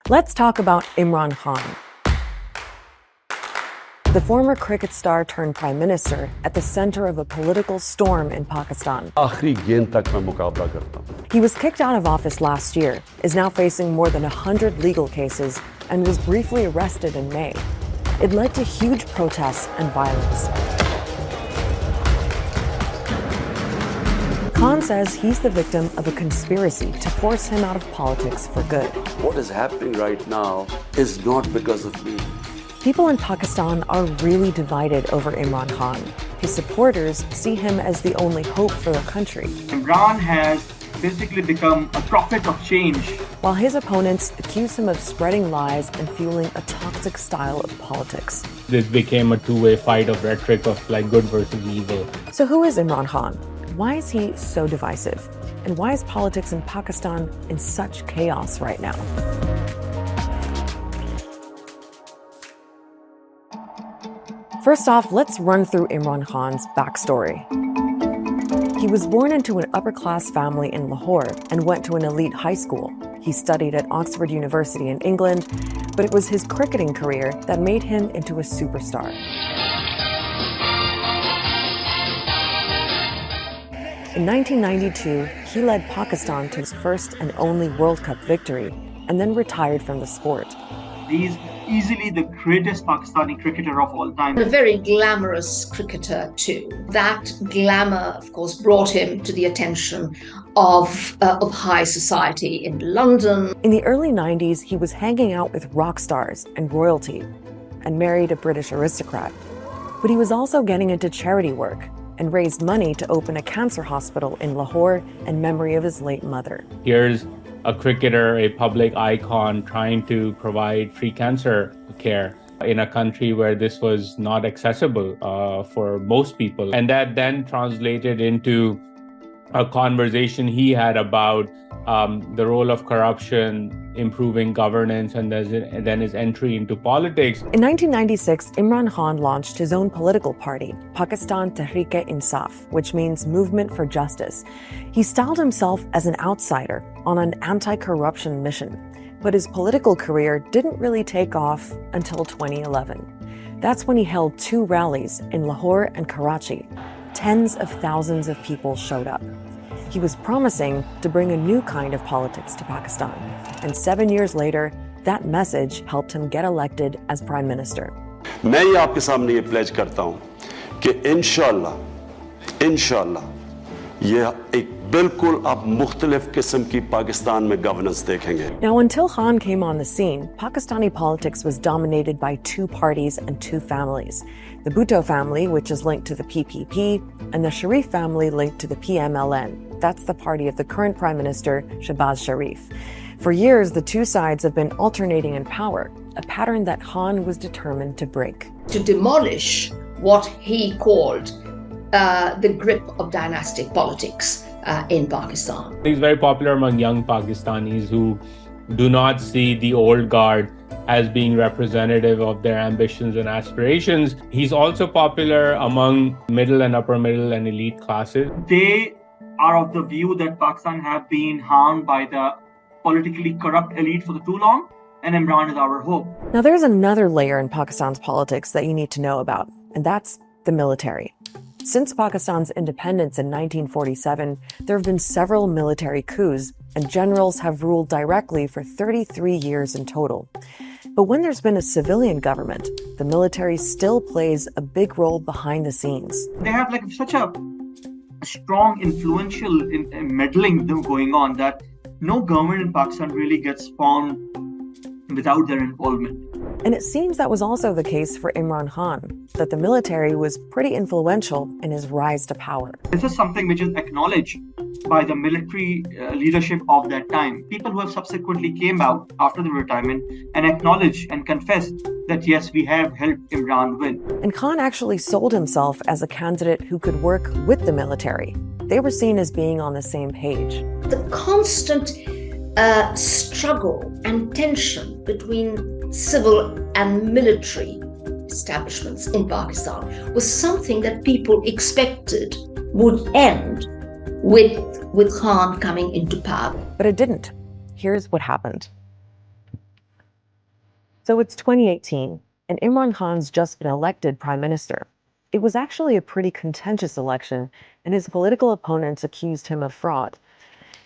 Let's talk about Imran Khan, the former cricket star turned prime minister at the center of a political storm in Pakistan. आखिरी गेंद तक मैं मुकाबला करता हूं. He was kicked out of office last year, is now facing more than 100 legal cases, and was briefly arrested in May. It led to huge protests and violence. Khan says he's the victim of a conspiracy to force him out of politics for good. What is happening right now is not because of me. People in Pakistan are really divided over Imran Khan. His supporters see him as the only hope for the country, Imran has basically become a prophet of change. while his opponents accuse him of spreading lies and fueling a toxic style of politics. This became a two-way fight of rhetoric of like good versus evil. So who is Imran Khan? Why is he so divisive? And why is politics in Pakistan in such chaos right now? First off, let's run through Imran Khan's backstory. He was born into an upper-class family in Lahore and went to an elite high school. He studied at Oxford University in England, but it was his cricketing career that made him into a superstar. In 1992, he led Pakistan to its first and only World Cup victory, and then retired from the sport. He's easily the greatest Pakistani cricketer of all time. A very glamorous cricketer too. That glamour, of course, brought him to the attention of high society in London. In the early 90s, he was hanging out with rock stars and royalty, and married a British aristocrat. But he was also getting into charity work, and raised money to open a cancer hospital in Lahore in memory of his late mother. Here's a cricketer, a public icon, trying to provide free cancer care in a country where this was not accessible for most people. And that then translated into a conversation he had about the role of corruption, improving governance, and then his entry into politics. In 1996, Imran Khan launched his own political party, Pakistan Tehreek-e-Insaf, which means Movement for Justice. He styled himself as an outsider on an anti-corruption mission, but his political career didn't really take off until 2011. That's when he held two rallies in Lahore and Karachi. Tens of thousands of people showed up. He was promising to bring a new kind of politics to Pakistan. And 7 years later, that message helped him get elected as prime minister. मैं ये आपके सामने ये pledge करता हूं कि इंशाल्लाह ये एक बिल्कुल आप मुख्तलिफ किस्म की पाकिस्तान में गवर्नेंस देखेंगे. Now, until Khan came on the scene, Pakistani politics was dominated by two parties and two families. The Bhutto family, which is linked to the PPP, and the Sharif family linked to the PMLN. That's the party of the current Prime Minister, Shehbaz Sharif. For years, the two sides have been alternating in power, a pattern that Khan was determined to break. To demolish what he called the grip of dynastic politics in Pakistan. He's very popular among young Pakistanis who do not see the old guard as being representative of their ambitions and aspirations. He's also popular among middle and upper middle and elite classes. They are of the view that Pakistan have been harmed by the politically corrupt elite for too long, and Imran is our hope. Now, there's another layer in Pakistan's politics that you need to know about, and that's the military. Since Pakistan's independence in 1947, there have been several military coups, and generals have ruled directly for 33 years in total. But when there's been a civilian government, the military still plays a big role behind the scenes. They have like such a strong, influential meddling going on that no government in Pakistan really gets formed without their involvement. And it seems that was also the case for Imran Khan, that the military was pretty influential in his rise to power. This is something which is acknowledged by the military leadership of that time. People who have subsequently came out after the retirement and acknowledged and confessed that yes, we have helped Imran win. And Khan actually sold himself as a candidate who could work with the military. They were seen as being on the same page. The constant struggle and tension between civil and military establishments in Pakistan was something that people expected would end with Khan coming into power. But it didn't. Here's what happened. So it's 2018, and Imran Khan's just been elected prime minister. It was actually a pretty contentious election, and his political opponents accused him of fraud.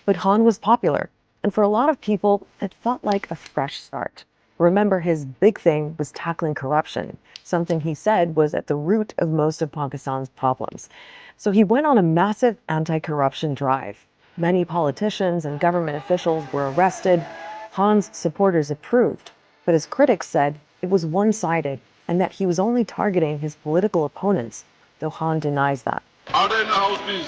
But Khan was popular, and for a lot of people, it felt like a fresh start. Remember, his big thing was tackling corruption, something he said was at the root of most of Pakistan's problems. So he went on a massive anti-corruption drive. Many politicians and government officials were arrested. Khan's supporters approved, but his critics said it was one-sided and that he was only targeting his political opponents, though Khan denies that. Order in the house, please.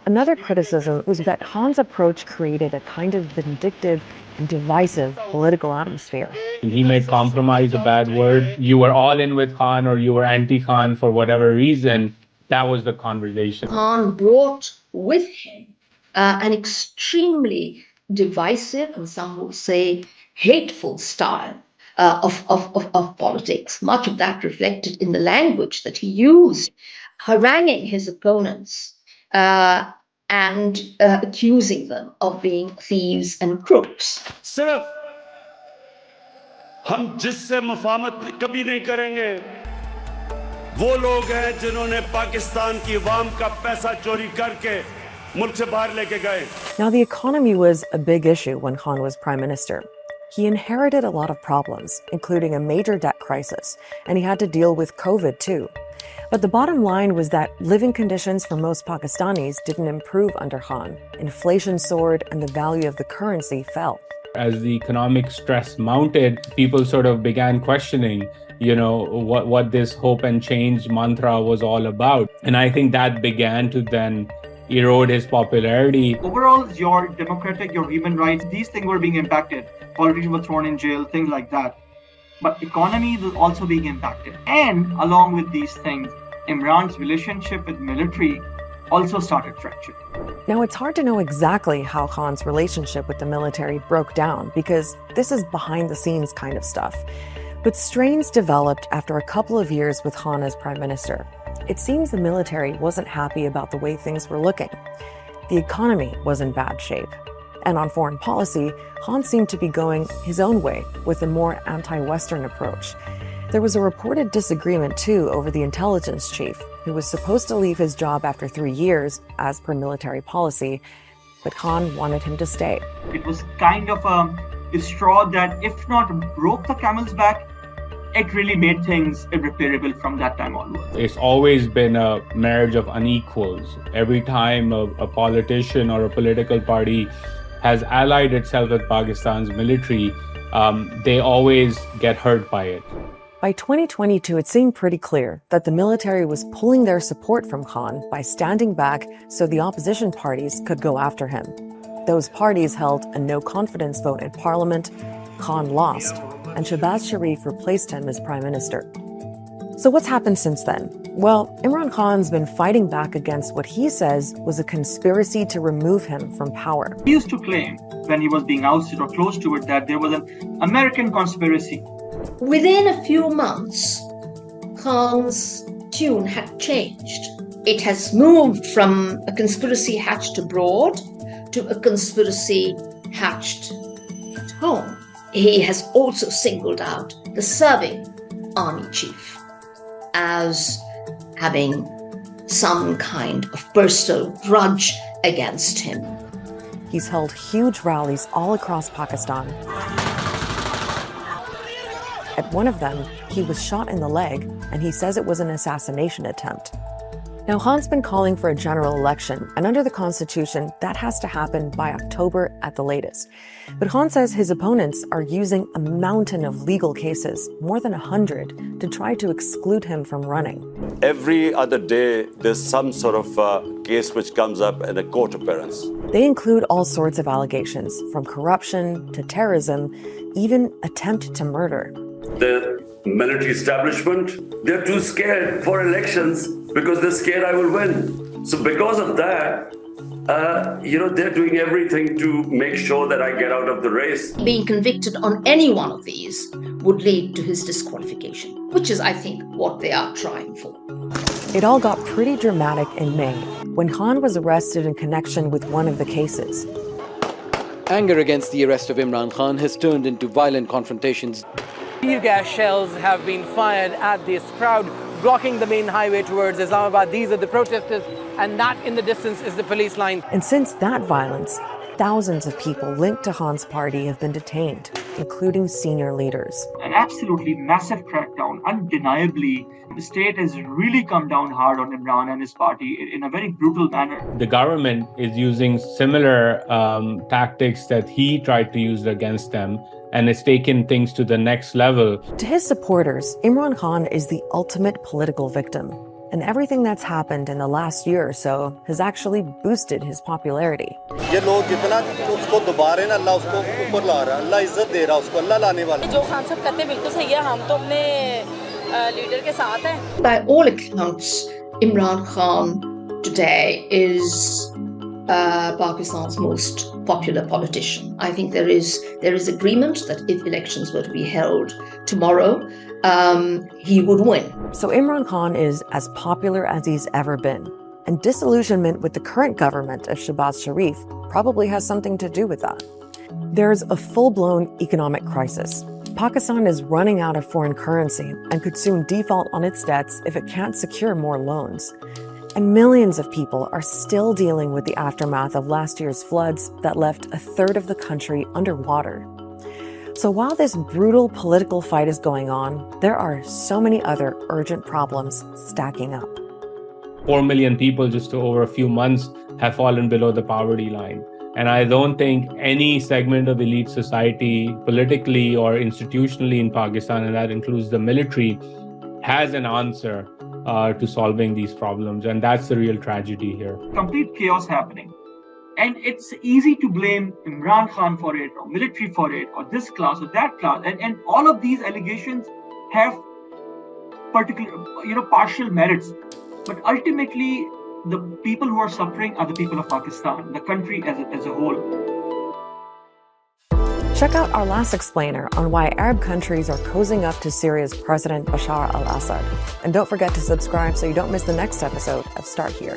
Another criticism was that Khan's approach created a kind of vindictive and divisive political atmosphere. He made compromise a bad word. You were all in with Khan or you were anti-Khan for whatever reason. That was the conversation. Khan brought with him an extremely divisive, and some would say hateful style of politics. Much of that reflected in the language that he used, haranguing his opponents and accusing them of being thieves and crooks. सिर्फ हम जिससे मुफाहमत कभी नहीं करेंगे वो लोग हैं जिन्होंने पाकिस्तान की अवाम का पैसा चोरी करके मुल्क से बाहर लेके गए. Now, the economy was a big issue when Khan was prime minister. He inherited a lot of problems, including a major debt crisis, and he had to deal with COVID too. But the bottom line was that living conditions for most Pakistanis didn't improve under Khan. Inflation soared and the value of the currency fell. As the economic stress mounted, people sort of began questioning, what this hope and change mantra was all about. And I think that began to then erode his popularity. Overall, your democratic, your human rights, these things were being impacted. Politicians were thrown in jail, things like that. But economy was also being impacted. And along with these things, Imran's relationship with military also started fracturing. Now, it's hard to know exactly how Khan's relationship with the military broke down because this is behind the scenes kind of stuff. But strains developed after a couple of years with Khan as prime minister. It seems the military wasn't happy about the way things were looking. The economy was in bad shape. And on foreign policy, Khan seemed to be going his own way with a more anti-Western approach. There was a reported disagreement, too, over the intelligence chief, who was supposed to leave his job after 3 years, as per military policy, but Khan wanted him to stay. It was kind of a straw that, if not broke the camel's back, it really made things irreparable from that time onward. It's always been a marriage of unequals. Every time a politician or a political party has allied itself with Pakistan's military, they always get hurt by it. By 2022, it seemed pretty clear that the military was pulling their support from Khan by standing back so the opposition parties could go after him. Those parties held a no-confidence vote in parliament, Khan lost, and Shehbaz Sharif replaced him as prime minister. So what's happened since then? Well, Imran Khan's been fighting back against what he says was a conspiracy to remove him from power. He used to claim, when he was being ousted or close to it, that there was an American conspiracy. Within a few months, Khan's tune had changed. It has moved from a conspiracy hatched abroad to a conspiracy hatched at home. He has also singled out the serving army chief as having some kind of personal grudge against him. He's held huge rallies all across Pakistan. At one of them, he was shot in the leg, and he says it was an assassination attempt. Now, Khan's been calling for a general election, and under the constitution, that has to happen by October at the latest. But Khan says his opponents are using a mountain of legal cases, more than 100, to try to exclude him from running. Every other day, there's some sort of case which comes up in a court appearance. They include all sorts of allegations, from corruption to terrorism, even attempt to murder. The military establishment, they're too scared for elections because they're scared I will win. So because of that, they're doing everything to make sure that I get out of the race. Being convicted on any one of these would lead to his disqualification, which is, I think, what they are trying for. It all got pretty dramatic in May, when Khan was arrested in connection with one of the cases. Anger against the arrest of Imran Khan has turned into violent confrontations. Tear gas shells have been fired at this crowd, blocking the main highway towards Islamabad. These are the protesters, and that in the distance is the police line. And since that violence, thousands of people linked to Khan's party have been detained, including senior leaders. An absolutely massive crackdown. Undeniably, the state has really come down hard on Imran and his party in a very brutal manner. The government is using similar tactics that he tried to use against them, and it's taken things to the next level. To his supporters, Imran Khan is the ultimate political victim. And everything that's happened in the last year or so has actually boosted his popularity. ये लोग जितना उसको दोबारा ना अल्लाह उसको ऊपर ला रहा है, अल्लाह इज्जत दे रहा है उसको, अल्लाह लाने वाला है. जो खान साहब कहते हैं बिल्कुल सही है, हम तो अपने लीडर के साथ हैं. By all accounts, Imran Khan today is Pakistan's most popular politician. I think there is agreement that if elections were to be held tomorrow, he would win. So Imran Khan is as popular as he's ever been. And disillusionment with the current government of Shehbaz Sharif probably has something to do with that. There's a full-blown economic crisis. Pakistan is running out of foreign currency and could soon default on its debts if it can't secure more loans. And millions of people are still dealing with the aftermath of last year's floods that left a third of the country underwater. So while this brutal political fight is going on, there are so many other urgent problems stacking up. 4 million people just over a few months have fallen below the poverty line. And I don't think any segment of elite society, politically or institutionally in Pakistan, and that includes the military, has an answer to solving these problems. And that's the real tragedy here. Complete chaos happening. And it's easy to blame Imran Khan for it, or military for it, or this class or that class. And all of these allegations have partial merits. But ultimately, the people who are suffering are the people of Pakistan, the country as a whole. Check out our last explainer on why Arab countries are cozying up to Syria's President Bashar al-Assad. And don't forget to subscribe so you don't miss the next episode of Start Here.